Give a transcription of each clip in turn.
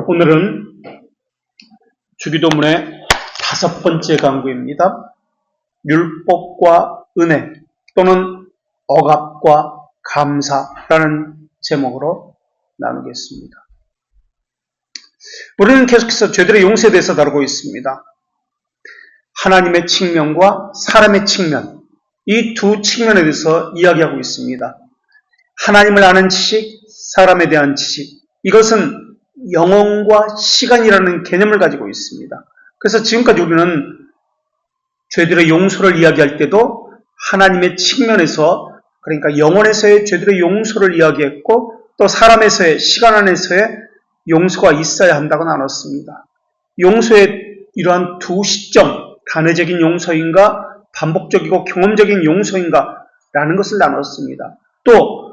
오늘은 주기도문의 5번째 강구입니다. 율법과 은혜 또는 억압과 감사라는 제목으로 나누겠습니다. 우리는 계속해서 죄들의 용서에 대해서 다루고 있습니다. 하나님의 측면과 사람의 측면, 이 두 측면에 대해서 이야기하고 있습니다. 하나님을 아는 지식, 사람에 대한 지식, 이것은 영혼과 시간이라는 개념을 가지고 있습니다. 그래서 지금까지 우리는 죄들의 용서를 이야기할 때도 하나님의 측면에서, 그러니까 영혼에서의 죄들의 용서를 이야기했고, 또 사람에서의, 시간 안에서의 용서가 있어야 한다고 나눴습니다. 용서의 이러한 두 시점, 단회적인 용서인가 반복적이고 경험적인 용서인가 라는 것을 나눴습니다. 또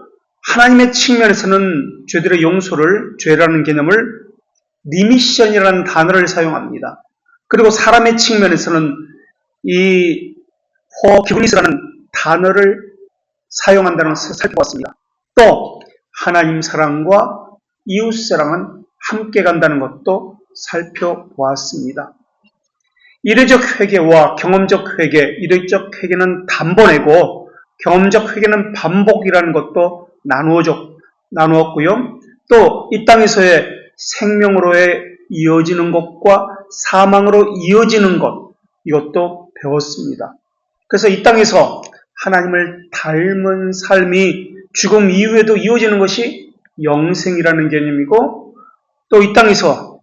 하나님의 측면에서는 죄들의 용서를, 죄라는 개념을 리미션이라는 단어를 사용합니다. 그리고 사람의 측면에서는 이 포기브니스라는 단어를 사용한다는 것을 살펴봤습니다. 또 하나님 사랑과 이웃 사랑은 함께 간다는 것도 살펴보았습니다. 이례적 회개와 경험적 회개, 이례적 회개는 단번에고 경험적 회개는 반복이라는 것도 나누었고요. 또 이 땅에서의 생명으로의 이어지는 것과 사망으로 이어지는 것, 이것도 배웠습니다. 그래서 이 땅에서 하나님을 닮은 삶이 죽음 이후에도 이어지는 것이 영생이라는 개념이고, 또 이 땅에서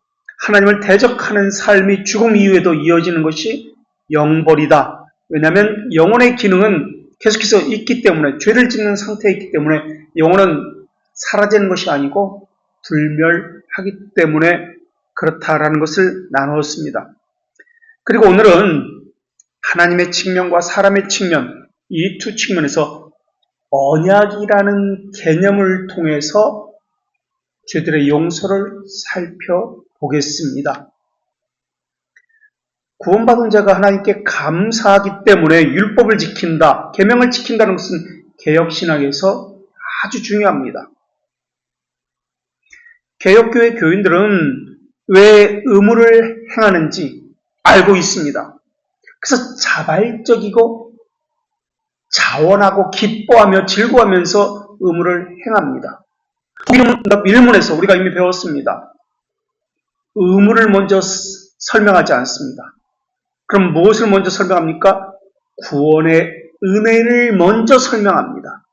하나님을 대적하는 삶이 죽음 이후에도 이어지는 것이 영벌이다. 왜냐하면 영혼의 기능은 계속해서 있기 때문에, 죄를 짓는 상태에 있기 때문에 영혼은 사라지는 것이 아니고 불멸하기 때문에 그렇다라는 것을 나누었습니다. 그리고 오늘은 하나님의 측면과 사람의 측면, 이 두 측면에서 언약이라는 개념을 통해서 죄들의 용서를 살펴보겠습니다. 구원받은 자가 하나님께 감사하기 때문에 율법을 지킨다, 계명을 지킨다는 것은 개혁신학에서 아주 중요합니다. 개혁교회 교인들은 왜 의무를 행하는지 알고 있습니다. 그래서 자발적이고 자원하고 기뻐하며 즐거워하면서 의무를 행합니다. 일문에서 우리가 이미 배웠습니다. 의무를 먼저 설명하지 않습니다. 그럼 무엇을 먼저 설명합니까? 구원의 은혜를 먼저 설명합니다.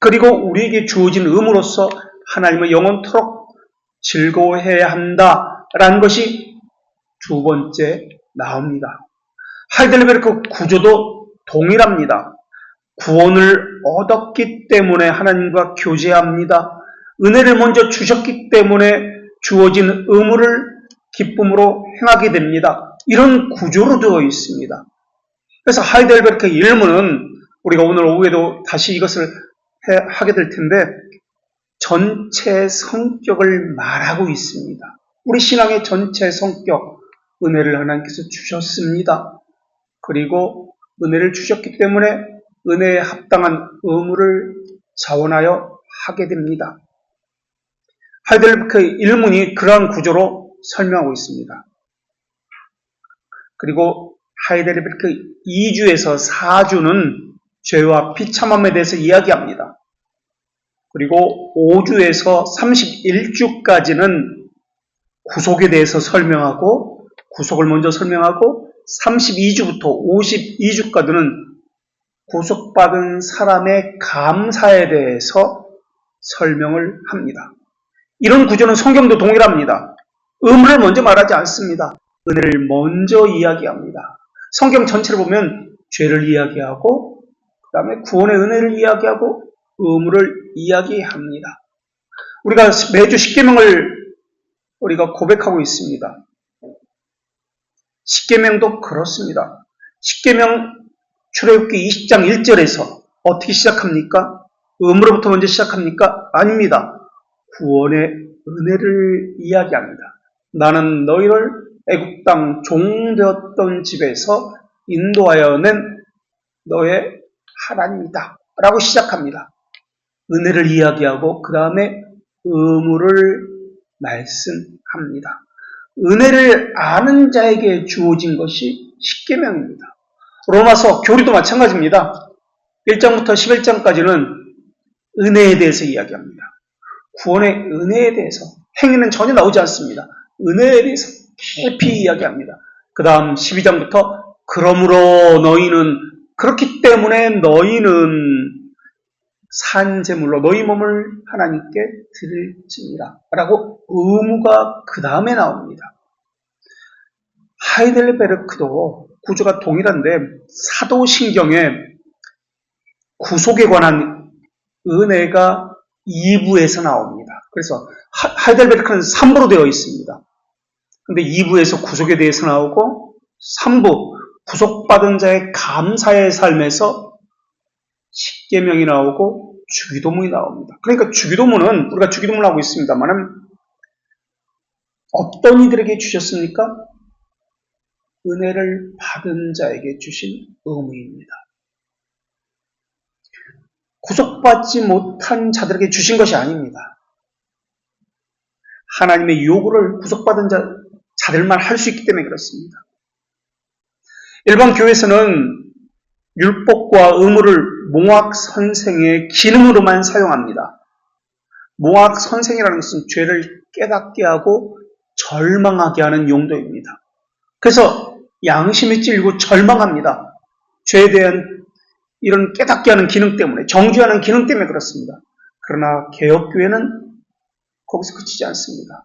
그리고 우리에게 주어진 의무로서 하나님을 영원토록 즐거워해야 한다라는 것이 두 번째 나옵니다. 하이델베르크 구조도 동일합니다. 구원을 얻었기 때문에 하나님과 교제합니다. 은혜를 먼저 주셨기 때문에 주어진 의무를 기쁨으로 행하게 됩니다. 이런 구조로 되어 있습니다. 그래서 하이델베르크 일문은 우리가 오늘 오후에도 다시 이것을 하게 될 텐데 전체 성격을 말하고 있습니다. 우리 신앙의 전체 성격, 은혜를 하나님께서 주셨습니다. 그리고 은혜를 주셨기 때문에 은혜에 합당한 의무를 자원하여 하게 됩니다. 하이델베르크 일문이 그러한 구조로 설명하고 있습니다. 그리고 하이델베르크 2주에서 4주는 죄와 비참함에 대해서 이야기합니다. 그리고 5주에서 31주까지는 구속에 대해서 설명하고, 구속을 먼저 설명하고, 32주부터 52주까지는 구속받은 사람의 감사에 대해서 설명을 합니다. 이런 구조는 성경도 동일합니다. 의무를 먼저 말하지 않습니다. 은혜를 먼저 이야기합니다. 성경 전체를 보면 죄를 이야기하고, 그 다음에 구원의 은혜를 이야기하고, 의무를 이야기합니다. 우리가 매주 십계명을 우리가 고백하고 있습니다. 십계명도 그렇습니다. 십계명 출애굽기 20장 1절에서 어떻게 시작합니까? 의무로부터 먼저 시작합니까? 아닙니다. 구원의 은혜를 이야기합니다. 나는 너희를 애굽 땅 종되었던 집에서 인도하여 낸 너의 하나님이다 라고 시작합니다. 은혜를 이야기하고 그 다음에 의무를 말씀합니다. 은혜를 아는 자에게 주어진 것이 십계명입니다. 로마서 교리도 마찬가지입니다. 1장부터 11장까지는 은혜에 대해서 이야기합니다. 구원의 은혜에 대해서, 행위는 전혀 나오지 않습니다. 은혜에 대해서 깊이 이야기합니다. 그 다음 12장부터 그러므로 너희는, 그렇기 때문에 너희는 산제물로 너희 몸을 하나님께 드릴지니라 라고 의무가 그 다음에 나옵니다. 하이델베르크도 구조가 동일한데 사도신경에 구속에 관한 은혜가 2부에서 나옵니다. 그래서 하이델베르크는 3부로 되어 있습니다. 근데 2부에서 구속에 대해서 나오고 3부 구속받은 자의 감사의 삶에서 십계명이 나오고 주기도문이 나옵니다. 그러니까 주기도문은, 우리가 주기도문을 하고 있습니다만 어떤 이들에게 주셨습니까? 은혜를 받은 자에게 주신 의무입니다. 구속받지 못한 자들에게 주신 것이 아닙니다. 하나님의 요구를 구속받은 자들만 할 수 있기 때문에 그렇습니다. 일반 교회에서는 율법과 의무를 몽학 선생의 기능으로만 사용합니다. 몽학 선생이라는 것은 죄를 깨닫게 하고 절망하게 하는 용도입니다. 그래서 양심이 찔리고 절망합니다. 죄에 대한 이런 깨닫게 하는 기능 때문에, 정죄하는 기능 때문에 그렇습니다. 그러나 개혁교회는 거기서 그치지 않습니다.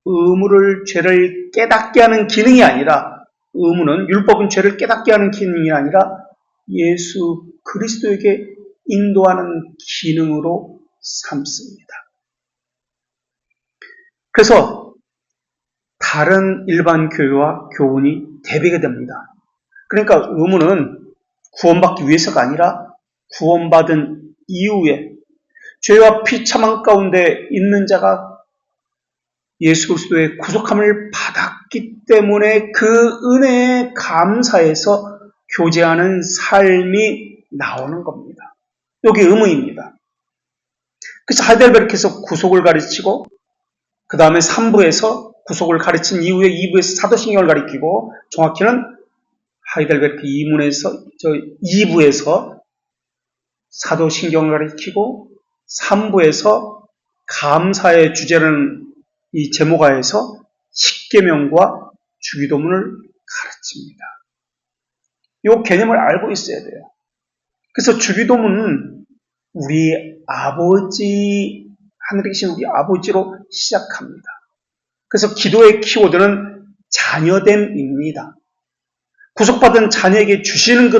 의무를, 죄를 깨닫게 하는 기능이 아니라, 의무는, 율법은 죄를 깨닫게 하는 기능이 아니라 예수 그리스도에게 인도하는 기능으로 삼습니다. 그래서 다른 일반 교회와 교훈이 대비가 됩니다. 그러니까 의무는 구원받기 위해서가 아니라 구원받은 이후에 죄와 비참한 가운데 있는 자가 예수 그리스도의 구속함을 받았기 때문에 그 은혜에 감사해서 교제하는 삶이 나오는 겁니다. 이게 의무입니다. 그래서 하이델베르크에서 구속을 가르치고 그 다음에 3부에서 구속을 가르친 이후에 2부에서 사도신경을 가르치고, 정확히는 하이델베르크 2부에서 사도신경을 가르치고 3부에서 감사의 주제라는 이 제목하에서 십계명과 주기도문을 가르칩니다. 이 개념을 알고 있어야 돼요. 그래서 주기도문은 우리 아버지, 하늘에 계신 우리 아버지로 시작합니다. 그래서 기도의 키워드는 자녀됨입니다. 구속받은 자녀에게 주시는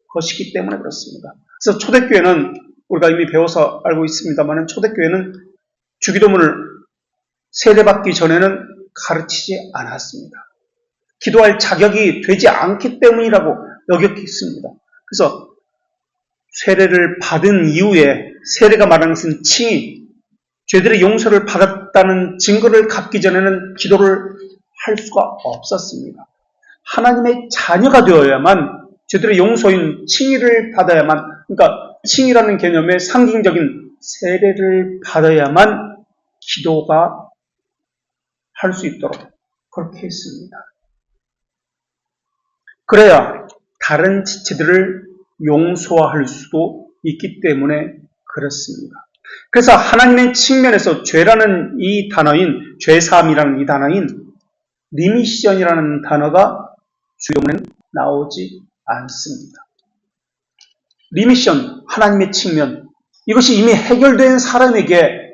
것이기 때문에 그렇습니다. 그래서 초대교회는, 우리가 이미 배워서 알고 있습니다만, 초대교회는 주기도문을 세례받기 전에는 가르치지 않았습니다. 기도할 자격이 되지 않기 때문이라고 여겼습니다. 그래서 세례를 받은 이후에, 세례가 말하는 것은 칭의, 죄들의 용서를 받았다는 증거를 갖기 전에는 기도를 할 수가 없었습니다. 하나님의 자녀가 되어야만, 죄들의 용서인 칭의를 받아야만, 그러니까 칭의라는 개념의 상징적인 세례를 받아야만 기도가 할 수 있도록 그렇게 했습니다. 그래야 다른 지체들을 용서할 수도 있기 때문에 그렇습니다. 그래서 하나님의 측면에서 죄라는 이 단어인, 죄사함이라는 이 단어인 리미션이라는 단어가 주기도문에 나오지 않습니다. 리미션, 하나님의 측면, 이것이 이미 해결된 사람에게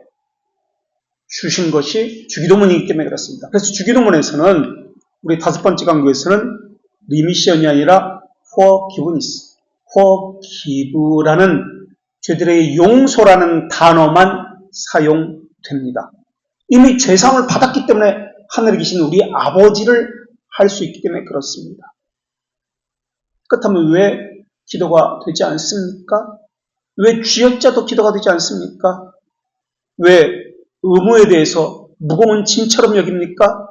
주신 것이 주기도문이기 때문에 그렇습니다. 그래서 주기도문에서는, 우리 5번째 강조에서는 리미션이 아니라 forgiveness, forgive라는 죄들의 용서라는 단어만 사용됩니다. 이미 죄사함을 받았기 때문에 하늘에 계신 우리 아버지를 할 수 있기 때문에 그렇습니다. 그렇다면 왜 기도가 되지 않습니까? 왜 쥐어짜도 기도가 되지 않습니까? 왜 의무에 대해서 무거운 짐처럼 여깁니까?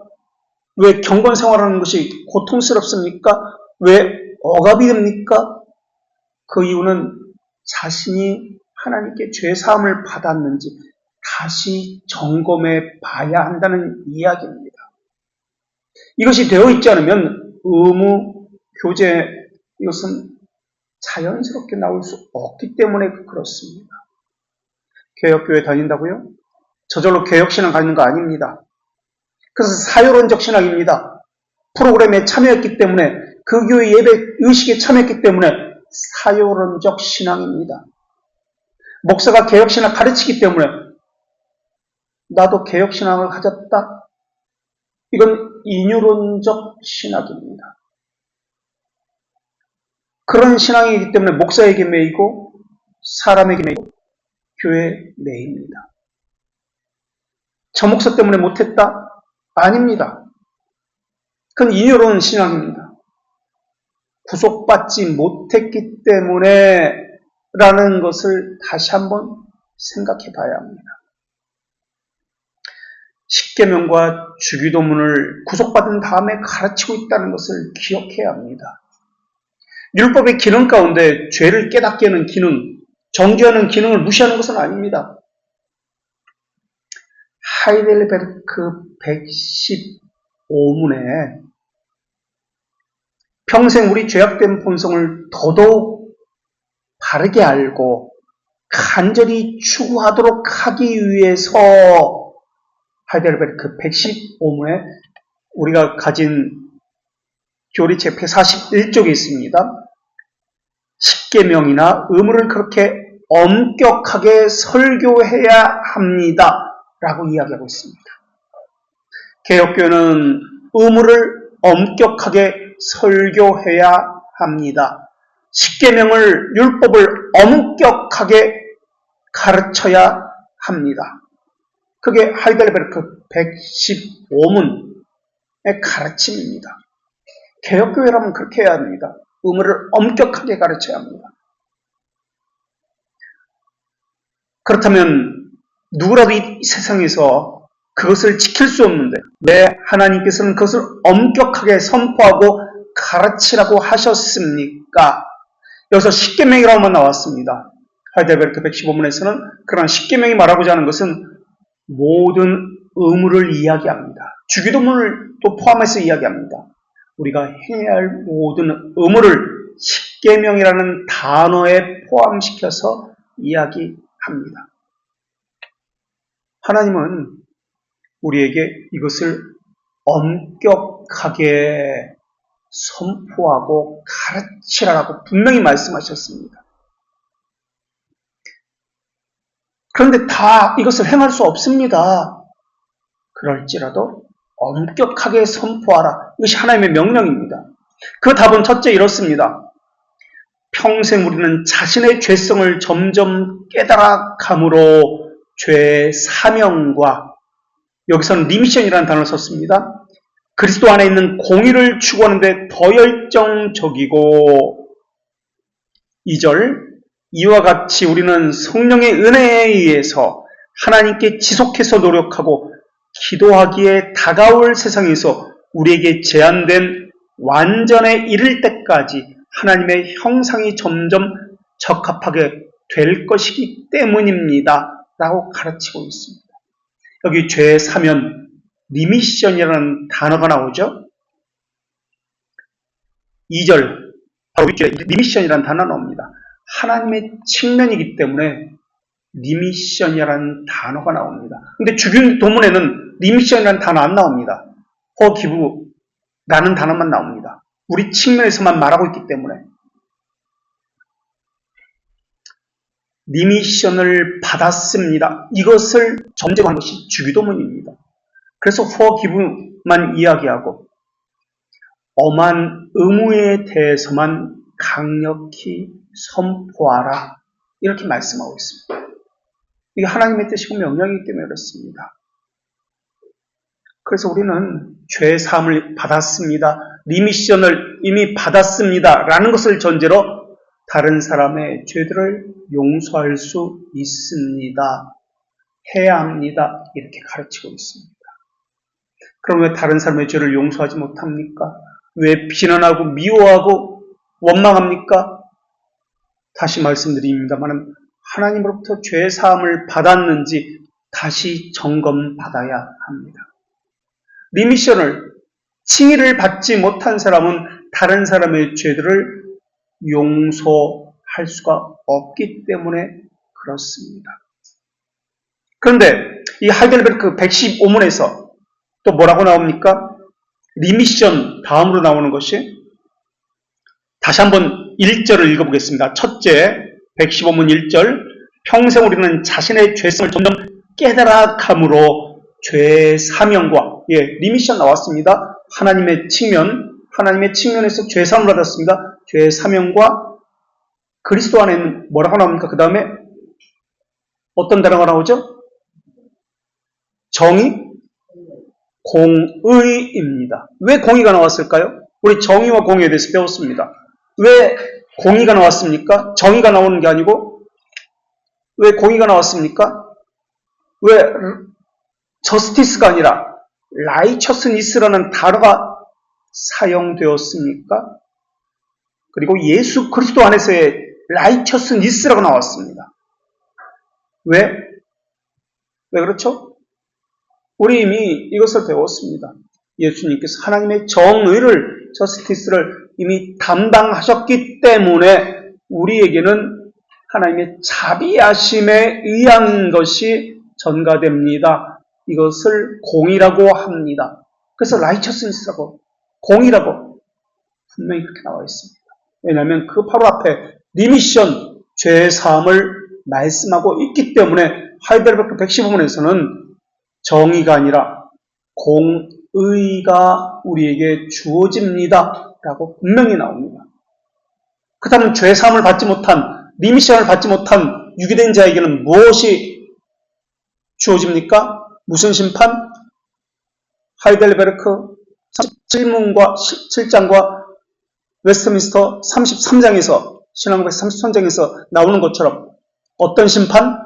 왜 경건 생활하는 것이 고통스럽습니까? 왜 억압이 됩니까? 그 이유는 자신이 하나님께 죄사함을 받았는지, 다시 점검해 봐야 한다는 이야기입니다. 이것이 되어 있지 않으면 의무, 교재, 이것은 자연스럽게 나올 수 없기 때문에 그렇습니다. 개혁교회 다닌다고요? 저절로 개혁신앙 갖는 거 아닙니다. 그래서 사유론적 신앙입니다. 프로그램에 참여했기 때문에, 그 교회 예배 의식에 참여했기 때문에 사유론적 신앙입니다. 목사가 개혁신앙 가르치기 때문에 나도 개혁신앙을 가졌다. 이건 인유론적 신학입니다. 그런 신앙이기 때문에 목사에게 매이고 사람에게 매이고 교회에 매입니다. 저 목사 때문에 못했다? 아닙니다. 그건 인유론 신앙입니다. 구속받지 못했기 때문에 라는 것을 다시 한번 생각해 봐야 합니다. 십계명과 주기도문을 구속받은 다음에 가르치고 있다는 것을 기억해야 합니다. 율법의 기능 가운데 죄를 깨닫게 하는 기능, 정죄하는 기능을 무시하는 것은 아닙니다. 하이델베르크 115문에 평생 우리 죄악된 본성을 더더욱 바르게 알고 간절히 추구하도록 하기 위해서 하이델베르크 115문에 우리가 가진 교리책 141쪽에 있습니다. 십계명이나 의무를 그렇게 엄격하게 설교해야 합니다. 라고 이야기하고 있습니다. 개혁교회는 의무를 엄격하게 설교해야 합니다. 십계명을, 율법을 엄격하게 가르쳐야 합니다. 그게 하이델베르크 115문의 가르침입니다. 개혁교회라면 그렇게 해야 합니다. 의무를 엄격하게 가르쳐야 합니다. 그렇다면 누구라도 이 세상에서 그것을 지킬 수 없는데 왜 하나님께서는 그것을 엄격하게 선포하고 가르치라고 하셨습니까? 여기서 십계명이라고만 나왔습니다. 하이델베르크 115문에서는 그러나 십계명이 말하고자 하는 것은 모든 의무를 이야기합니다. 주기도문을 또 포함해서 이야기합니다. 우리가 해야 할 모든 의무를 십계명이라는 단어에 포함시켜서 이야기합니다. 하나님은 우리에게 이것을 엄격하게 선포하고 가르치라고 분명히 말씀하셨습니다. 그런데 다 이것을 행할 수 없습니다. 그럴지라도 엄격하게 선포하라. 이것이 하나님의 명령입니다. 그 답은 첫째 이렇습니다. 평생 우리는 자신의 죄성을 점점 깨달아 감으로 죄의 사명과, 여기서는 리미션이라는 단어를 썼습니다. 그리스도 안에 있는 공의를 추구하는 데 더 열정적이고, 2절, 이와 같이 우리는 성령의 은혜에 의해서 하나님께 지속해서 노력하고 기도하기에 다가올 세상에서 우리에게 제한된 완전에 이를 때까지 하나님의 형상이 점점 적합하게 될 것이기 때문입니다. 라고 가르치고 있습니다. 여기 죄의 사면, 리미션이라는 단어가 나오죠. 2절, 바로 윗줄에 리미션이라는 단어가 나옵니다. 하나님의 측면이기 때문에 리미션이라는 단어가 나옵니다. 근데 주기도문에는 리미션이라는 단어 안 나옵니다. forgive라는 단어만 나옵니다. 우리 측면에서만 말하고 있기 때문에. 리미션을 받았습니다. 이것을 전제한 것이 주기도문입니다. 그래서 forgive만 이야기하고 엄한 의무에 대해서만 강력히 선포하라. 이렇게 말씀하고 있습니다. 이게 하나님의 뜻이고 명령이기 때문에 그렇습니다. 그래서 우리는 죄 사함을 받았습니다. 리미션을 이미 받았습니다. 라는 것을 전제로 다른 사람의 죄들을 용서할 수 있습니다. 해야 합니다. 이렇게 가르치고 있습니다. 그럼 왜 다른 사람의 죄를 용서하지 못합니까? 왜 비난하고 미워하고 원망합니까? 다시 말씀드립니다만 하나님으로부터 죄 사함을 받았는지 다시 점검받아야 합니다. 리미션을, 칭의를 받지 못한 사람은 다른 사람의 죄들을 용서할 수가 없기 때문에 그렇습니다. 그런데 이 하이델베르크 115문에서 또 뭐라고 나옵니까? 리미션 다음으로 나오는 것이, 다시 한번 1절을 읽어보겠습니다. 첫째, 115문 1절. 평생 우리는 자신의 죄성을 점점 깨달아감으로 죄 사명과, 리미션 나왔습니다. 하나님의 측면에서 죄 사명을 받았습니다. 죄 사명과 그리스도 안에는 뭐라고 나옵니까? 그 다음에 어떤 단어가 나오죠? 정의, 공의입니다. 왜 공의가 나왔을까요? 우리 정의와 공의에 대해서 배웠습니다. 왜 공의가 나왔습니까? 정의가 나오는 게 아니고 왜 공의가 나왔습니까? 왜 저스티스가 아니라 라이처스니스라는 단어가 사용되었습니까? 그리고 예수 그리스도 안에서의 라이처스니스라고 나왔습니다. 왜 그렇죠? 우리 이미 이것을 배웠습니다. 예수님께서 하나님의 정의를, 저스티스를 이미 담당하셨기 때문에 우리에게는 하나님의 자비하심에 의한 것이 전가됩니다. 이것을 공의라고 합니다. 그래서 라이처스니스라고, 공의라고 분명히 그렇게 나와 있습니다. 왜냐하면 그 바로 앞에 리미션, 죄사함을 말씀하고 있기 때문에 하이델베르크 115문에서는 정의가 아니라 공의가 우리에게 주어집니다 라고 분명히 나옵니다. 그렇다면 죄사함을 받지 못한, 리미션을 받지 못한 유기된 자에게는 무엇이 주어집니까? 무슨 심판? 하이델베르크 7장과 웨스트민스터 33장에서, 신앙고백 33장에서 나오는 것처럼 어떤 심판?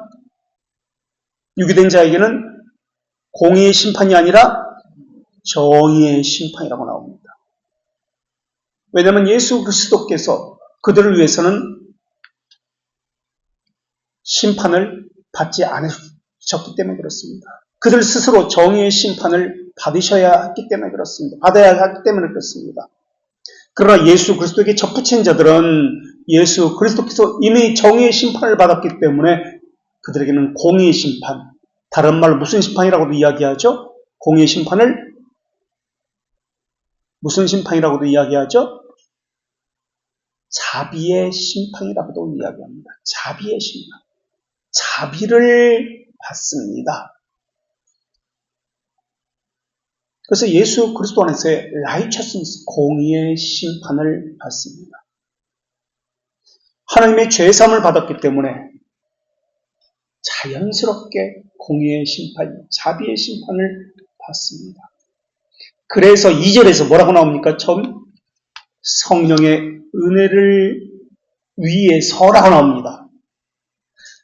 유기된 자에게는 공의의 심판이 아니라 정의의 심판이라고 나옵니다. 왜냐하면 예수 그리스도께서 그들을 위해서는 심판을 받지 않으셨기 때문에 그렇습니다. 그들 스스로 정의의 심판을 받으셔야 했기 때문에 그렇습니다. 받아야 하기 때문에 그렇습니다. 그러나 예수 그리스도에게 접붙인 자들은 예수 그리스도께서 이미 정의의 심판을 받았기 때문에 그들에게는 공의의 심판, 다른 말로 무슨 심판이라고도 이야기하죠? 공의의 심판을 무슨 심판이라고도 이야기하죠? 자비의 심판이라고도 이야기합니다. 자비의 심판. 자비를 받습니다. 그래서 예수 그리스도 안에서의 라이처스니스, 공의의 심판을 받습니다. 하나님의 죄사함을 받았기 때문에 자연스럽게 공의의 심판, 자비의 심판을 받습니다. 그래서 2절에서 뭐라고 나옵니까? 처음 성령의 은혜를 위해서라고 나옵니다.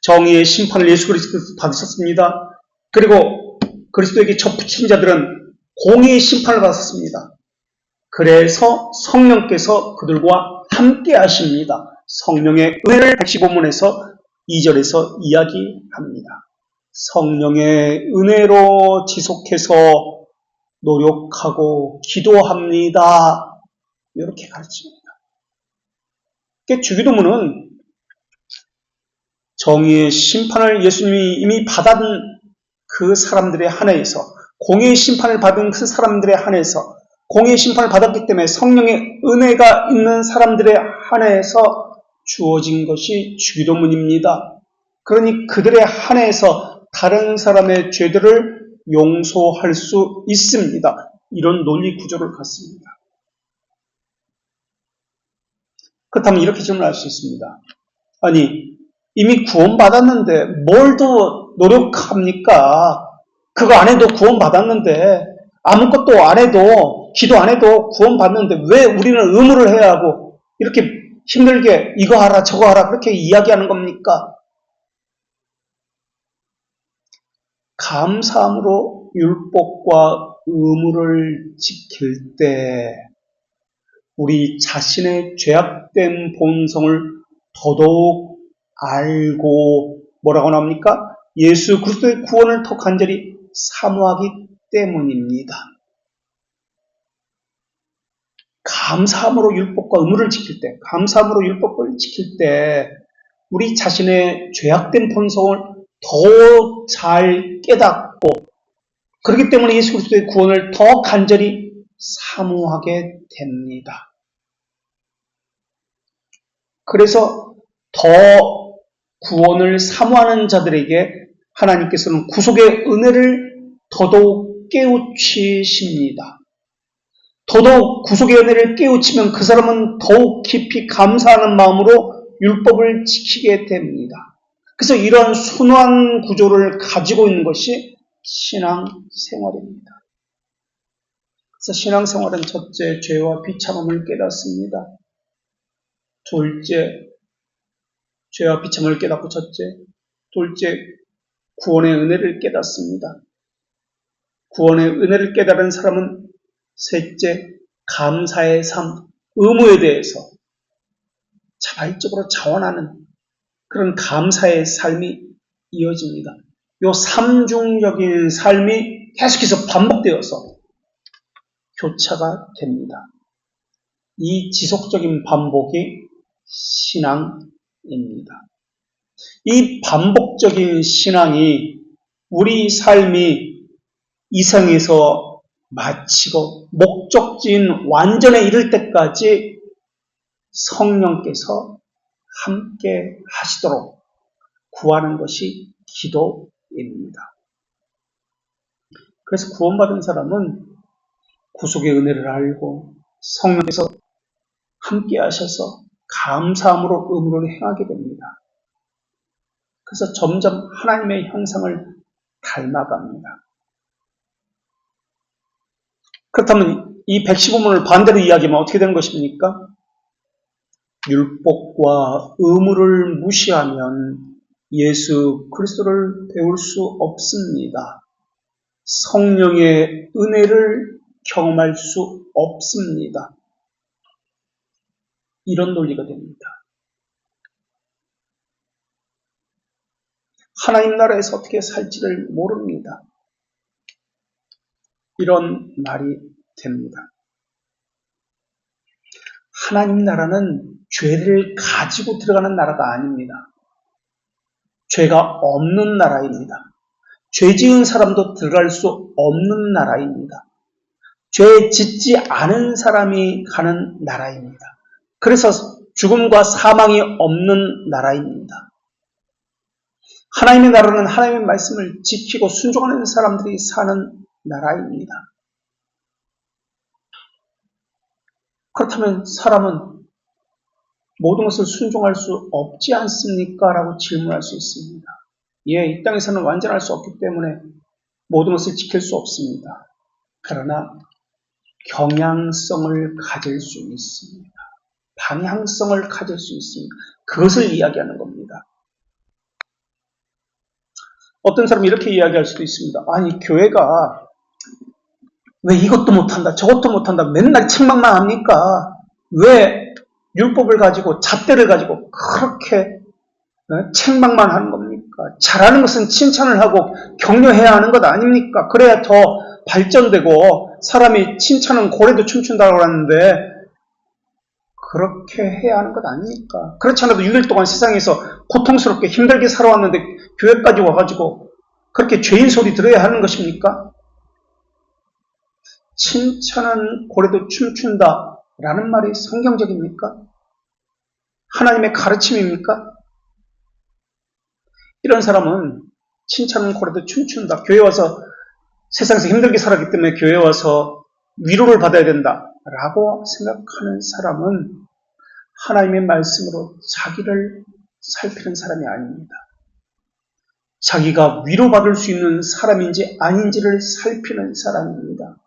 정의의 심판을 예수 그리스도께서 받으셨습니다. 그리고 그리스도에게 접붙인 자들은 공의의 심판을 받았습니다. 그래서 성령께서 그들과 함께 하십니다. 성령의 은혜를 115문에서 2절에서 이야기합니다. 성령의 은혜로 지속해서 노력하고 기도합니다. 이렇게 가르칩니다. 주기도문은 정의의 심판을 예수님이 이미 받은 그 사람들에 한해서, 공의의 심판을 받은 그 사람들에 한해서, 공의의 심판을 받았기 때문에 성령의 은혜가 있는 사람들에 한해서 주어진 것이 주기도문입니다. 그러니 그들에 한해서 다른 사람의 죄들을 용서할 수 있습니다. 이런 논리 구조를 갖습니다. 그렇다면 이렇게 질문할 수 있습니다. 아니, 이미 구원받았는데 뭘 더 노력합니까? 그거 안 해도 구원받았는데, 아무것도 안 해도, 기도 안 해도 구원받는데 왜 우리는 의무를 해야 하고 이렇게 힘들게 이거 하라 저거 하라 그렇게 이야기하는 겁니까? 감사함으로 율법과 의무를 지킬 때 우리 자신의 죄악된 본성을 더더욱 알고 뭐라고 나옵니까? 예수 그리스도의 구원을 더 간절히 사모하기 때문입니다. 감사함으로 율법과 의무를 지킬 때, 감사함으로 율법을 지킬 때 우리 자신의 죄악된 본성을 더 잘 깨닫고 그렇기 때문에 예수 그리스도의 구원을 더 간절히 사모하게 됩니다. 그래서 더 구원을 사모하는 자들에게 하나님께서는 구속의 은혜를 더더욱 깨우치십니다. 더더욱 구속의 은혜를 깨우치면 그 사람은 더욱 깊이 감사하는 마음으로 율법을 지키게 됩니다. 그래서 이런 순환 구조를 가지고 있는 것이 신앙생활입니다. 그래서 신앙생활은 첫째, 죄와 비참함을 깨닫습니다. 둘째, 죄와 비참함을 깨닫고 첫째, 둘째, 구원의 은혜를 깨닫습니다. 구원의 은혜를 깨달은 사람은 셋째, 감사의 삶, 의무에 대해서 자발적으로 자원하는 그런 감사의 삶이 이어집니다. 이 삼중적인 삶이 계속해서 반복되어서 교차가 됩니다. 이 지속적인 반복이 신앙입니다. 이 반복적인 신앙이 우리 삶이 이생에서 마치고 목적지인 완전에 이를 때까지 성령께서 함께 하시도록 구하는 것이 기도입니다. 그래서 구원받은 사람은 구속의 은혜를 알고 성령께서 함께 하셔서 감사함으로 의무를 행하게 됩니다. 그래서 점점 하나님의 형상을 닮아갑니다. 그렇다면 이 115문을 반대로 이야기하면 어떻게 되는 것입니까? 율법과 의무를 무시하면 예수 그리스도를 배울 수 없습니다. 성령의 은혜를 경험할 수 없습니다. 이런 논리가 됩니다. 하나님 나라에서 어떻게 살지를 모릅니다. 이런 말이 됩니다. 하나님 나라는 죄를 가지고 들어가는 나라가 아닙니다. 죄가 없는 나라입니다. 죄 지은 사람도 들어갈 수 없는 나라입니다. 죄 짓지 않은 사람이 가는 나라입니다. 그래서 죽음과 사망이 없는 나라입니다. 하나님의 나라는 하나님의 말씀을 지키고 순종하는 사람들이 사는 나라입니다. 그렇다면 사람은 모든 것을 순종할 수 없지 않습니까? 라고 질문할 수 있습니다. 예, 이 땅에서는 완전할 수 없기 때문에 모든 것을 지킬 수 없습니다. 그러나 경향성을 가질 수 있습니다. 방향성을 가질 수 있습니다. 그것을 이야기하는 겁니다. 어떤 사람이 이렇게 이야기할 수도 있습니다. 아니, 교회가 왜 이것도 못한다, 저것도 못한다, 맨날 책망만 합니까? 왜 율법을 가지고, 잣대를 가지고 그렇게 책망만 하는 겁니까? 잘하는 것은 칭찬을 하고 격려해야 하는 것 아닙니까? 그래야 더 발전되고 사람이 칭찬은 고래도 춤춘다고 하는데 그렇게 해야 하는 것 아닙니까? 그렇지 않아도 6일 동안 세상에서 고통스럽게 힘들게 살아왔는데 교회까지 와가지고 그렇게 죄인 소리 들어야 하는 것입니까? 칭찬은 고래도 춤춘다 라는 말이 성경적입니까? 하나님의 가르침입니까? 이런 사람은 칭찬은 고래도 춤춘다. 교회 와서 세상에서 힘들게 살았기 때문에 교회 와서 위로를 받아야 된다 라고 생각하는 사람은 하나님의 말씀으로 자기를 살피는 사람이 아닙니다. 자기가 위로받을 수 있는 사람인지 아닌지를 살피는 사람입니다.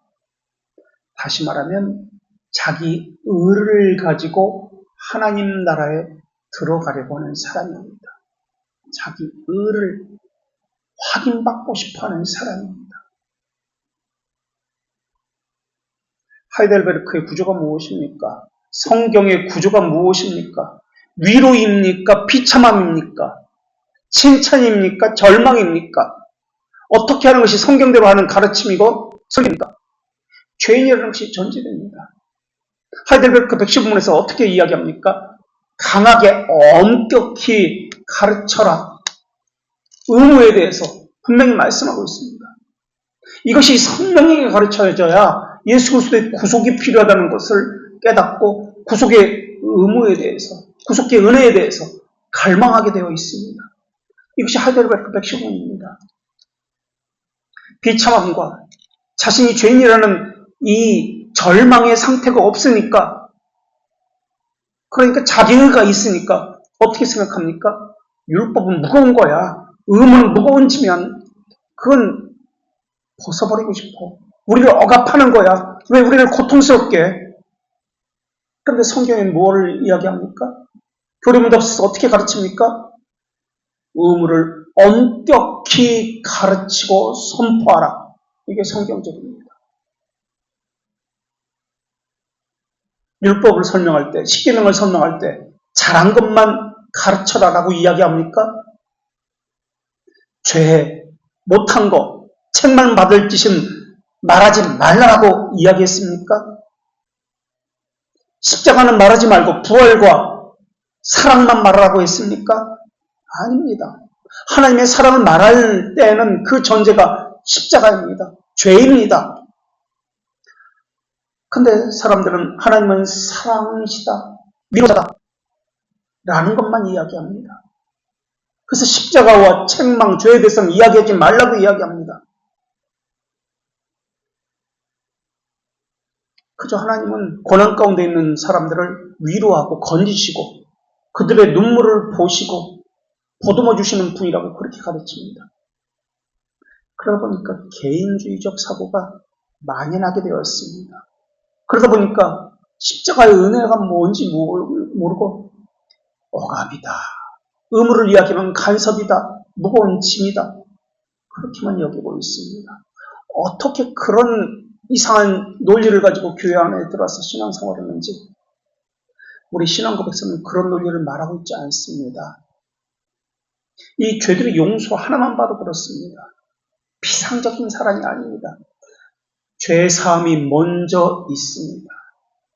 다시 말하면 자기 의를 가지고 하나님 나라에 들어가려고 하는 사람입니다. 자기 의를 확인받고 싶어하는 사람입니다. 하이델베르크의 구조가 무엇입니까? 성경의 구조가 무엇입니까? 위로입니까? 비참함입니까? 칭찬입니까? 절망입니까? 어떻게 하는 것이 성경대로 하는 가르침이고 설교입니까? 죄인이라는 것이 전제됩니다. 하이델베르크 115문에서 어떻게 이야기합니까? 강하게 엄격히 가르쳐라. 의무에 대해서 분명히 말씀하고 있습니다. 이것이 선명하게 가르쳐져야 예수 그리스도의 구속이 필요하다는 것을 깨닫고 구속의 의무에 대해서, 구속의 은혜에 대해서 갈망하게 되어 있습니다. 이것이 하이델베르크 115문입니다. 비참함과 자신이 죄인이라는 이 절망의 상태가 없으니까, 그러니까 자기의가 있으니까 어떻게 생각합니까? 율법은 무거운 거야. 의무는 무거운 지면 그건 벗어버리고 싶어. 우리를 억압하는 거야. 왜 우리를 고통스럽게? 그런데 성경에 뭘 이야기합니까? 교리문도 없어서 어떻게 가르칩니까? 의무를 엄격히 가르치고 선포하라. 이게 성경적입니다. 율법을 설명할 때, 십계명을 설명할 때 잘한 것만 가르쳐라라고 이야기합니까? 죄, 못한 거, 책만 받을 짓은 말하지 말라라고 이야기했습니까? 십자가는 말하지 말고 부활과 사랑만 말하라고 했습니까? 아닙니다. 하나님의 사랑을 말할 때에는 그 전제가 십자가입니다. 죄입니다. 근데 사람들은 하나님은 사랑이시다, 위로자다 라는 것만 이야기합니다. 그래서 십자가와 책망, 죄에 대해서는 이야기하지 말라고 이야기합니다. 그저 하나님은 고난 가운데 있는 사람들을 위로하고 건지시고 그들의 눈물을 보시고 보듬어 주시는 분이라고 그렇게 가르칩니다. 그러다 보니까 개인주의적 사고가 만연하게 되었습니다. 그러다 보니까 십자가의 은혜가 뭔지 모르고 억압이다, 의무를 이야기하면 간섭이다, 무거운 짐이다, 그렇게만 여기고 있습니다. 어떻게 그런 이상한 논리를 가지고 교회 안에 들어와서 신앙생활을 하는지, 우리 신앙고백서는 그런 논리를 말하고 있지 않습니다. 이 죄들의 용서 하나만 봐도 그렇습니다. 피상적인 사랑이 아닙니다. 죄 사함이 먼저 있습니다.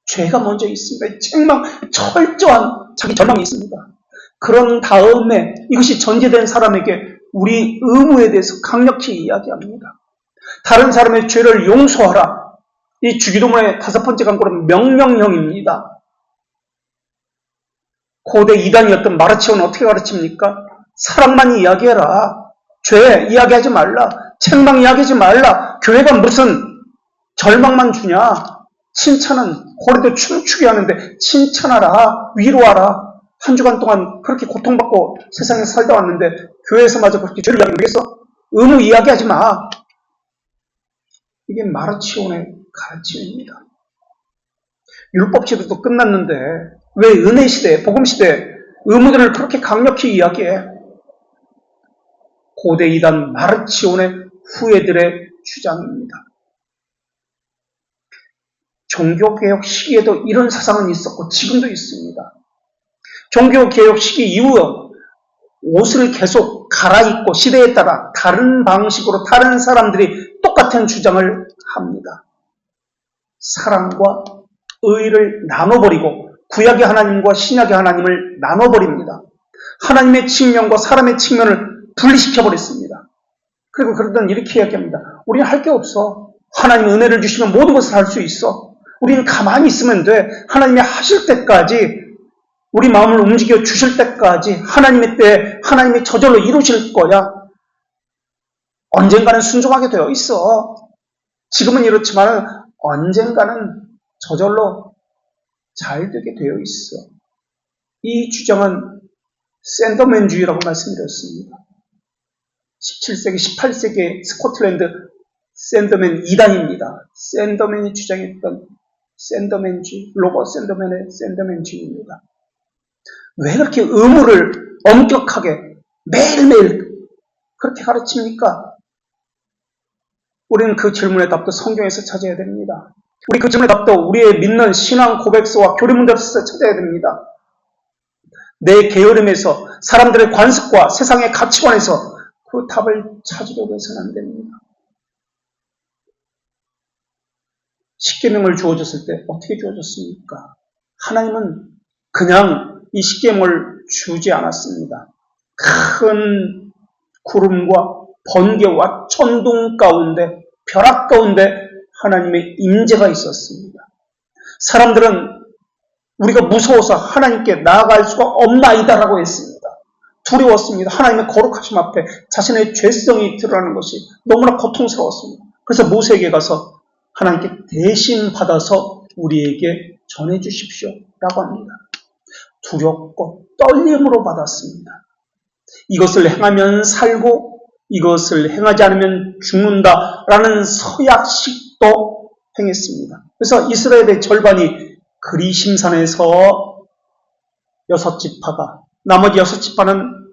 죄가 먼저 있습니다. 책망, 철저한 자기 절망이 있습니다. 그런 다음에 이것이 전제된 사람에게 우리 의무에 대해서 강력히 이야기합니다. 다른 사람의 죄를 용서하라. 이 주기도문의 5번째 강구는 명령형입니다. 고대 이단이었던 마르치오는 어떻게 가르칩니까? 사랑만 이야기해라. 죄 이야기하지 말라. 책망 이야기하지 말라. 교회가 무슨 절망만 주냐? 칭찬은 고래도 춤추게 하는데 칭찬하라, 위로하라. 한 주간 동안 그렇게 고통받고 세상에 살다 왔는데 교회에서마저 그렇게 죄를 이야기하겠어? 의무 이야기하지 마. 이게 마르치온의 가르침입니다. 율법 시대도 끝났는데 왜 은혜 시대, 복음 시대 의무들을 그렇게 강력히 이야기해? 고대 이단 마르치온의 후예들의 주장입니다. 종교개혁 시기에도 이런 사상은 있었고 지금도 있습니다. 종교개혁 시기 이후에 옷을 계속 갈아입고 시대에 따라 다른 방식으로 다른 사람들이 똑같은 주장을 합니다. 사랑과 의를 나눠버리고 구약의 하나님과 신약의 하나님을 나눠버립니다. 하나님의 측면과 사람의 측면을 분리시켜버렸습니다. 그리고 그러던 이렇게 이야기합니다. 우리는 할 게 없어. 하나님 은혜를 주시면 모든 것을 할 수 있어. 우리는 가만히 있으면 돼. 하나님이 하실 때까지, 우리 마음을 움직여 주실 때까지 하나님의 때에 하나님이 저절로 이루실 거야. 언젠가는 순종하게 되어 있어. 지금은 이렇지만 언젠가는 저절로 잘 되게 되어 있어. 이 주장은 샌더맨주의라고 말씀드렸습니다. 17세기, 18세기 스코틀랜드 샌더맨 2단입니다. 샌더맨이 주장했던 샌더맨주의, 로버트 샌더맨의 샌더맨주의입니다. 왜 그렇게 의무를 엄격하게 매일매일 그렇게 가르칩니까? 우리는 그 질문의 답도 성경에서 찾아야 됩니다. 우리 그 질문의 답도 우리의 믿는 신앙 고백서와 교리문답에서 찾아야 됩니다. 내 게으름에서 사람들의 관습과 세상의 가치관에서 그 답을 찾으려고 해서는 안 됩니다. 십계명을 주어졌을 때 어떻게 주어졌습니까? 하나님은 그냥 이 십계명을 주지 않았습니다. 큰 구름과 번개와 천둥 가운데, 벼락 가운데 하나님의 임재가 있었습니다. 사람들은 우리가 무서워서 하나님께 나아갈 수가 없나이다라고 했습니다. 두려웠습니다. 하나님의 거룩하심 앞에 자신의 죄성이 드러나는 것이 너무나 고통스러웠습니다. 그래서 모세에게 가서 하나님께 대신 받아서 우리에게 전해주십시오 라고 합니다. 두렵고 떨림으로 받았습니다. 이것을 행하면 살고 이것을 행하지 않으면 죽는다라는 서약식도 행했습니다. 그래서 이스라엘의 절반이 그리심산에서 6지파가, 나머지 6지파는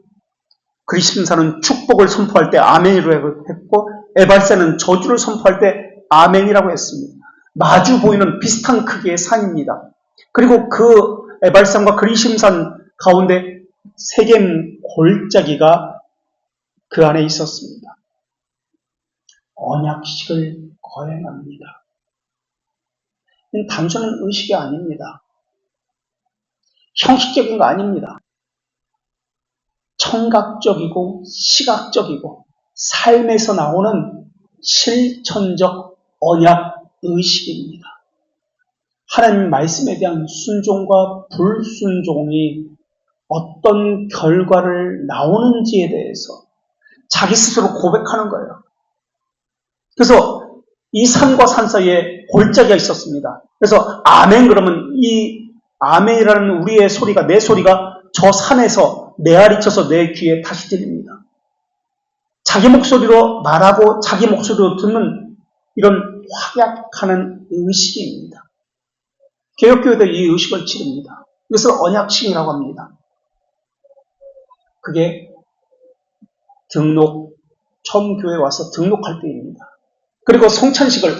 그리심산은 축복을 선포할 때 아멘이라고 했고, 에발산은 저주를 선포할 때 아멘이라고 했습니다. 마주 보이는 비슷한 크기의 산입니다. 그리고 그 에발산과 그리심산 가운데 세겜 골짜기가 그 안에 있었습니다. 언약식을 거행합니다. 이건 단순한 의식이 아닙니다. 형식적인 거 아닙니다. 청각적이고 시각적이고 삶에서 나오는 실천적 언약 의식입니다. 하나님 말씀에 대한 순종과 불순종이 어떤 결과를 나오는지에 대해서 자기 스스로 고백하는 거예요. 그래서 이 산과 산 사이에 골짜기가 있었습니다. 그래서 아멘 그러면 이 아멘이라는 우리의 소리가, 내 소리가 저 산에서 메아리쳐서 내 귀에 다시 들립니다. 자기 목소리로 말하고 자기 목소리로 듣는 이런 확약하는 의식입니다. 개혁교회도 이 의식을 치릅니다. 이것을 언약식이라고 합니다. 그게 처음 교회에 와서 등록할 때입니다. 그리고 성찬식을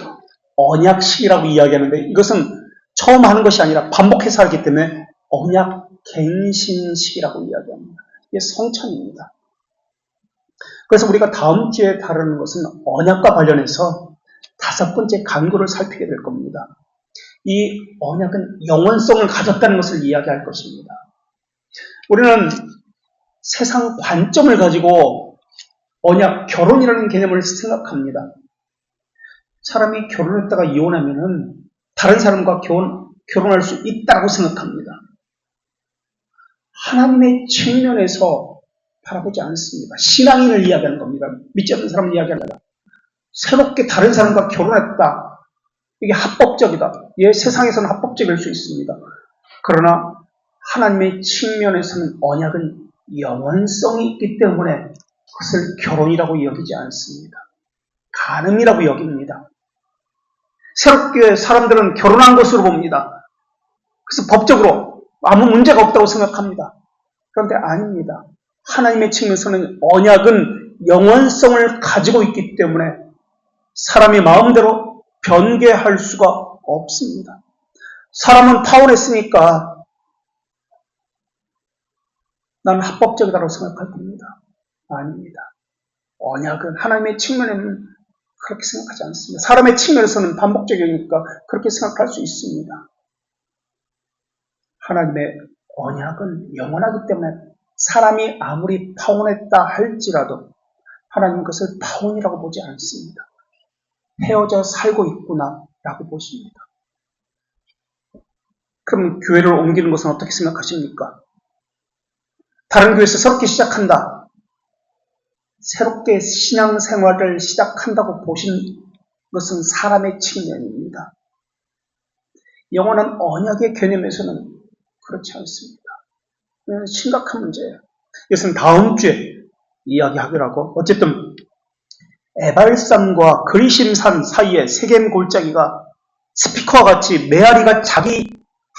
언약식이라고 이야기하는데 이것은 처음 하는 것이 아니라 반복해서 하기 때문에 언약갱신식이라고 이야기합니다. 이게 성찬입니다. 그래서 우리가 다음 주에 다루는 것은 언약과 관련해서 5번째 간구를 살피게 될 겁니다. 이 언약은 영원성을 가졌다는 것을 이야기할 것입니다. 우리는 세상 관점을 가지고 언약, 결혼이라는 개념을 생각합니다. 사람이 결혼했다가 이혼하면은 다른 사람과 결혼할 수 있다고 생각합니다. 하나님의 측면에서 바라보지 않습니다. 신앙인을 이야기하는 겁니다. 믿지 않는 사람을 이야기합니다. 새롭게 다른 사람과 결혼했다. 이게 합법적이다. 예, 세상에서는 합법적일 수 있습니다. 그러나 하나님의 측면에서는 언약은 영원성이 있기 때문에 그것을 결혼이라고 여기지 않습니다. 간음이라고 여깁니다. 새롭게 사람들은 결혼한 것으로 봅니다. 그래서 법적으로 아무 문제가 없다고 생각합니다. 그런데 아닙니다. 하나님의 측면에서는 언약은 영원성을 가지고 있기 때문에 사람이 마음대로 변개할 수가 없습니다. 사람은 타원했으니까 난 합법적이라고 생각할 겁니다. 아닙니다. 언약은 하나님의 측면에는 그렇게 생각하지 않습니다. 사람의 측면에서는 반복적이니까 그렇게 생각할 수 있습니다. 하나님의 언약은 영원하기 때문에 사람이 아무리 파혼했다 할지라도 하나님은 그것을 파혼이라고 보지 않습니다. 헤어져 살고 있구나 라고 보십니다. 그럼 교회를 옮기는 것은 어떻게 생각하십니까? 다른 교회에서 새롭게 시작한다. 새롭게 신앙생활을 시작한다고 보신 것은 사람의 측면입니다. 영원한 언약의 개념에서는 그렇지 않습니다. 심각한 문제예요. 이것은 다음 주에 이야기하기로 하고, 어쨌든 에발산과 그리심산 사이에 세겜 골짜기가 스피커와 같이 메아리가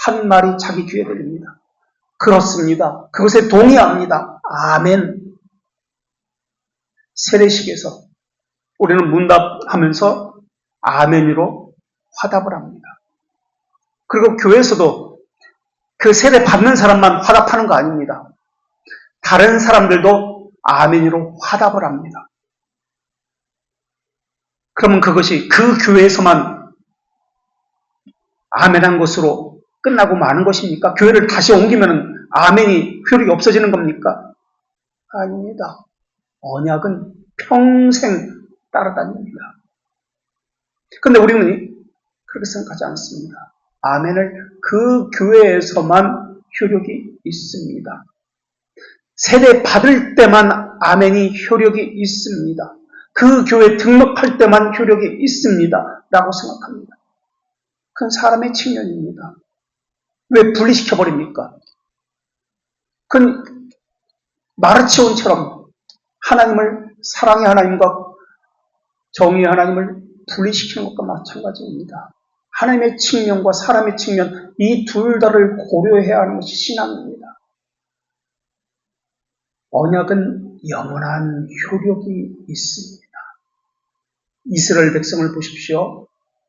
한 말이 자기 귀에 들립니다. 그렇습니다. 그것에 동의합니다. 아멘. 세례식에서 우리는 문답하면서 아멘으로 화답을 합니다. 그리고 교회에서도 그 세례 받는 사람만 화답하는 거 아닙니다. 다른 사람들도 아멘으로 화답을 합니다. 그러면 그것이 그 교회에서만 아멘한 것으로 끝나고 마는 것입니까? 교회를 다시 옮기면 아멘이 효력이 없어지는 겁니까? 아닙니다. 언약은 평생 따라다닙니다. 그런데 우리는 그렇게 생각하지 않습니다. 아멘을 그 교회에서만 효력이 있습니다. 세례 받을 때만 아멘이 효력이 있습니다. 그 교회 등록할 때만 효력이 있습니다. 라고 생각합니다. 그건 사람의 측면입니다. 왜 분리시켜버립니까? 그건 마르치온처럼 하나님을, 사랑의 하나님과 정의의 하나님을 분리시키는 것과 마찬가지입니다. 하나님의 측면과 사람의 측면, 이 둘 다를 고려해야 하는 것이 신앙입니다. 언약은 영원한 효력이 있습니다. 이스라엘 백성을 보십시오.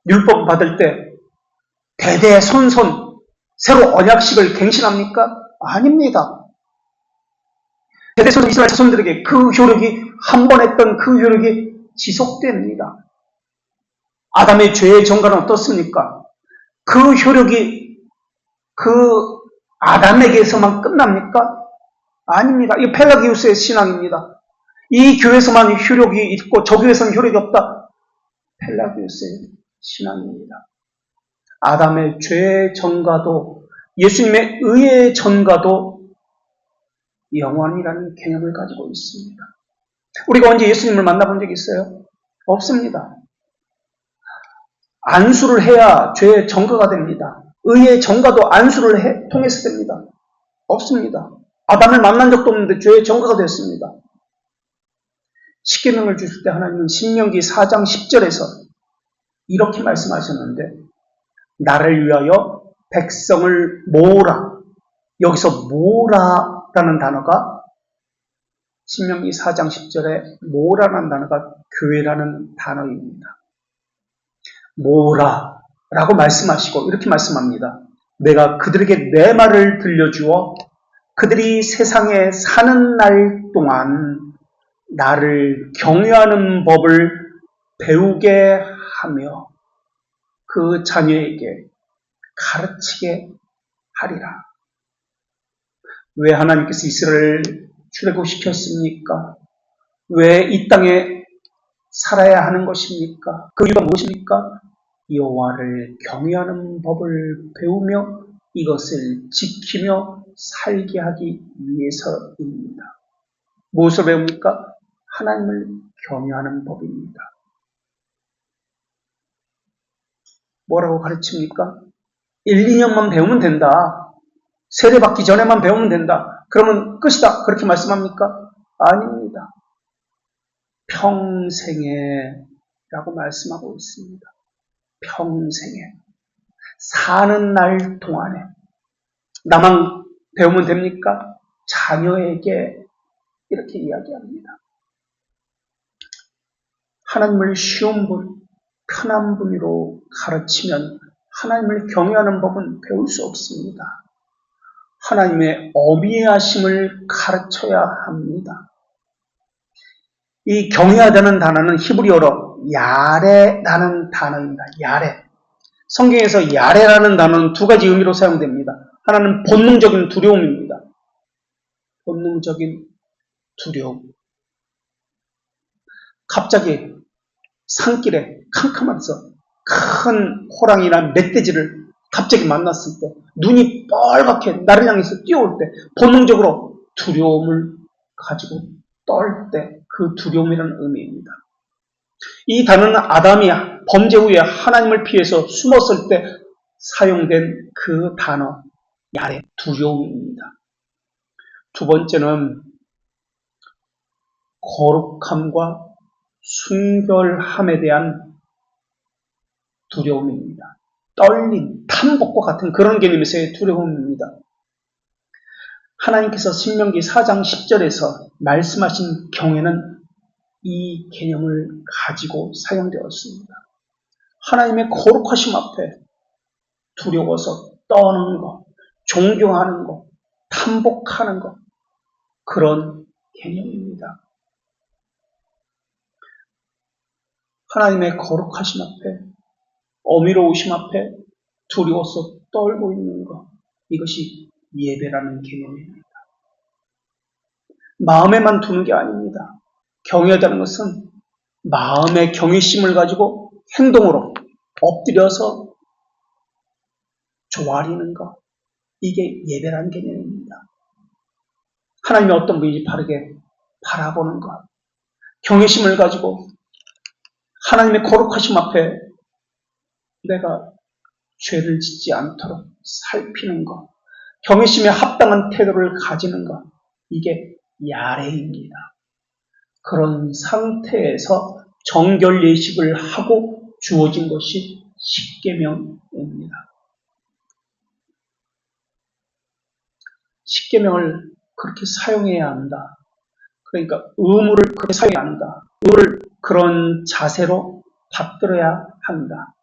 율법 받을 때 대대손손 새로 언약식을 갱신합니까? 아닙니다. 대대손손 이스라엘 자손들에게 그 효력이, 한 번 했던 그 효력이 지속됩니다. 아담의 죄의 정가는 어떻습니까? 그 효력이 그 아담에게서만 끝납니까? 아닙니다. 이 펠라기우스의 신앙입니다. 이 교회에서만 효력이 있고 저 교회에서는 효력이 없다. 펠라기우스의 신앙입니다. 아담의 죄의 전가도 예수님의 의의 전가도 영원이라는 개념을 가지고 있습니다. 우리가 언제 예수님을 만나본 적이 있어요? 없습니다. 안수를 해야 죄의 전가가 됩니다. 의의 전가도 안수를 통해서 됩니다. 없습니다. 아담을 만난 적도 없는데 죄의 전가가 됐습니다. 십계명을 주실 때 하나님은 신명기 4장 10절에서 이렇게 말씀하셨는데, 나를 위하여 백성을 모으라. 여기서 모으라라는 단어가 신명기 4장 10절에 모으라는 단어가 교회라는 단어입니다. 모으라라고 말씀하시고 이렇게 말씀합니다. 내가 그들에게 내 말을 들려주어 그들이 세상에 사는 날 동안 나를 경외하는 법을 배우게 하며 그 자녀에게 가르치게 하리라. 왜 하나님께서 이스라엘을 출애굽시켰습니까? 왜 이 땅에 살아야 하는 것입니까? 그 이유가 무엇입니까? 여호와를 경외하는 법을 배우며 이것을 지키며 살게 하기 위해서입니다. 무엇을 배웁니까? 하나님을 경외하는 법입니다. 뭐라고 가르칩니까? 1, 2년만 배우면 된다. 세례받기 전에만 배우면 된다. 그러면 끝이다. 그렇게 말씀합니까? 아닙니다. 평생에 라고 말씀하고 있습니다. 평생에. 사는 날 동안에. 나만 배우면 됩니까? 자녀에게 이렇게 이야기합니다. 하나님을 쉬운 분, 편한 분으로 가르치면 하나님을 경외하는 법은 배울 수 없습니다. 하나님의 어미하심을 가르쳐야 합니다. 이 경외하다는 단어는 히브리어로 야레라는 단어입니다. 야레. 성경에서 야레라는 단어는 두 가지 의미로 사용됩니다. 하나는 본능적인 두려움입니다. 본능적인 두려움. 갑자기 산길에 캄캄하면서 큰 호랑이나 멧돼지를 갑자기 만났을 때 눈이 빨갛게 나를 향해서 뛰어올 때 본능적으로 두려움을 가지고 떨 때 그 두려움이라는 의미입니다. 이 단어는 아담이 범죄 후에 하나님을 피해서 숨었을 때 사용된 그 단어 야레, 두려움입니다. 두 번째는 거룩함과 순결함에 대한 두려움입니다. 떨림, 탐복과 같은 그런 개념에서의 두려움입니다. 하나님께서 신명기 4장 10절에서 말씀하신 경외는 이 개념을 가지고 사용되었습니다. 하나님의 거룩하심 앞에 두려워서 떠는 것, 존경하는 것, 탐복하는 것, 그런 개념입니다. 하나님의 거룩하심 앞에, 어미로우심 앞에 두려워서 떨고 있는 것, 이것이 예배라는 개념입니다. 마음에만 두는 게 아닙니다. 경외하다는 것은 마음의 경외심을 가지고 행동으로 엎드려서 조아리는 것, 이게 예배라는 개념입니다. 하나님이 어떤 분인지 바르게 바라보는 것, 경외심을 가지고 하나님의 거룩하심 앞에 내가 죄를 짓지 않도록 살피는 것, 경외심에 합당한 태도를 가지는 것, 이게 야레입니다. 그런 상태에서 정결 예식을 하고 주어진 것이 십계명입니다. 십계명을 그렇게 사용해야 한다. 그러니까 의무를 그렇게 사용해야 한다. 의무를 그런 자세로 받들어야 한다.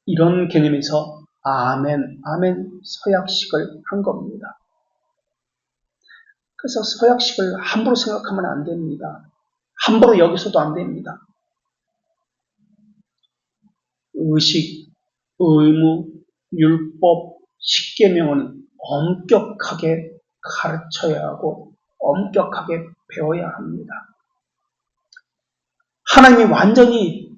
이런 개념에서 아멘, 아멘 서약식을 한 겁니다. 그래서 서약식을 함부로 생각하면 안 됩니다. 함부로 여기서도 안 됩니다. 의식, 의무, 율법, 십계명은 엄격하게 가르쳐야 하고 엄격하게 배워야 합니다. 하나님이 완전히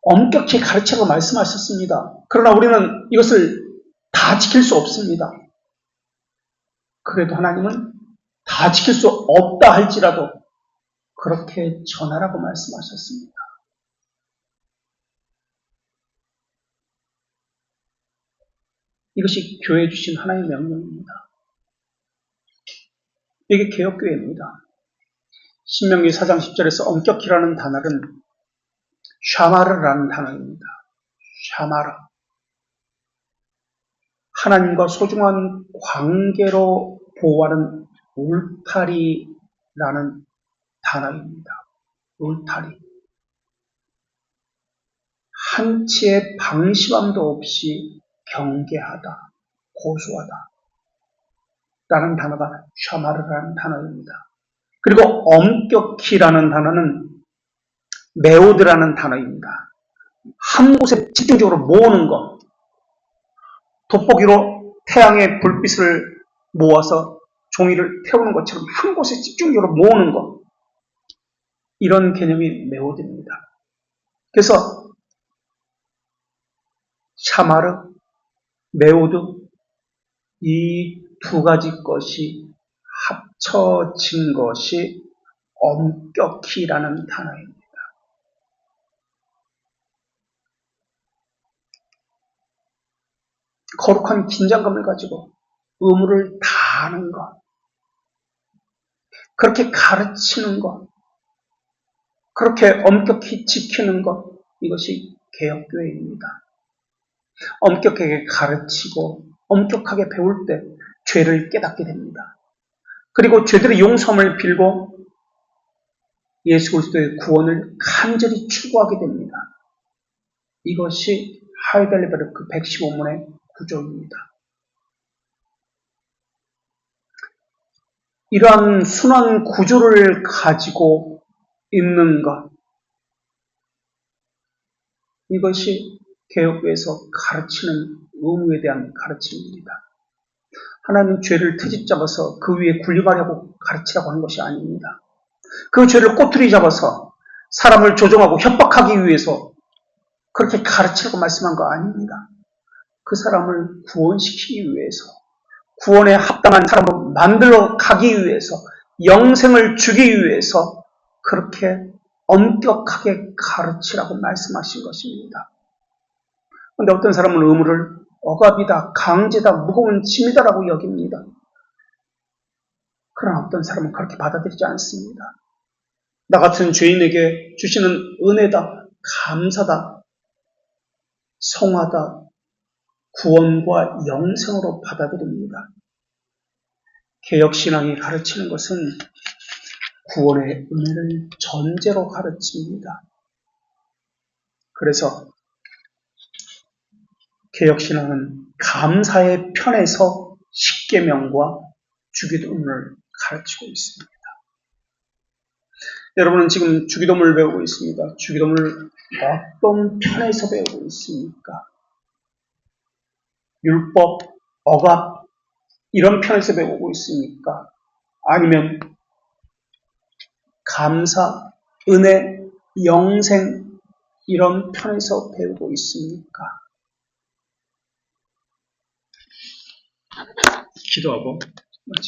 엄격히 가르치라고 말씀하셨습니다. 그러나 우리는 이것을 다 지킬 수 없습니다. 그래도 하나님은 다 지킬 수 없다 할지라도 그렇게 전하라고 말씀하셨습니다. 이것이 교회에 주신 하나님의 명령입니다. 이게 개혁교회입니다. 신명기 4장 10절에서 엄격히라는 단어는 샤마르라는 단어입니다. 샤마르. 하나님과 소중한 관계로 보호하는 울타리라는 단어입니다. 울타리. 한치의 방심함도 없이 경계하다, 고수하다 라는 단어가 샤마르라는 단어입니다. 그리고 엄격히라는 단어는 메오드라는 단어입니다. 한 곳에 집중적으로 모으는 것, 돋보기로 태양의 불빛을 모아서 종이를 태우는 것처럼 한 곳에 집중적으로 모으는 것, 이런 개념이 메오드입니다. 그래서 샤마르, 메오드, 이 두 가지 것이 합쳐진 것이 엄격히라는 단어입니다. 거룩한 긴장감을 가지고 의무를 다하는 것, 그렇게 가르치는 것, 그렇게 엄격히 지키는 것, 이것이 개혁교회입니다. 엄격하게 가르치고 엄격하게 배울 때 죄를 깨닫게 됩니다. 그리고 죄들의 용서함을 빌고 예수 그리스도의 구원을 간절히 추구하게 됩니다. 이것이 하이델베르크 115문의 구조입니다. 이러한 순환 구조를 가지고 있는 것, 이것이 개혁교회에서 가르치는 의무에 대한 가르침입니다. 하나님은 죄를 트집 잡아서 그 위에 군림하려고 가르치라고 하는 것이 아닙니다. 그 죄를 꼬투리 잡아서 사람을 조종하고 협박하기 위해서 그렇게 가르치라고 말씀한 거 아닙니다. 그 사람을 구원시키기 위해서, 구원에 합당한 사람으로 만들어 가기 위해서, 영생을 주기 위해서 그렇게 엄격하게 가르치라고 말씀하신 것입니다. 그런데 어떤 사람은 의무를 억압이다, 강제다, 무거운 짐이다라고 여깁니다. 그러나 어떤 사람은 그렇게 받아들이지 않습니다. 나 같은 죄인에게 주시는 은혜다, 감사다, 성화다, 구원과 영생으로 받아들입니다. 개혁신앙이 가르치는 것은 구원의 은혜를 전제로 가르칩니다. 그래서 개혁신앙은 감사의 편에서 십계명과 주기도문을 가르치고 있습니다. 여러분은 지금 주기도문을 배우고 있습니다. 주기도문을 어떤 편에서 배우고 있습니까? 율법, 억압 이런 편에서 배우고 있습니까? 아니면 감사, 은혜, 영생 이런 편에서 배우고 있습니까? 기도하고 마치겠습니다.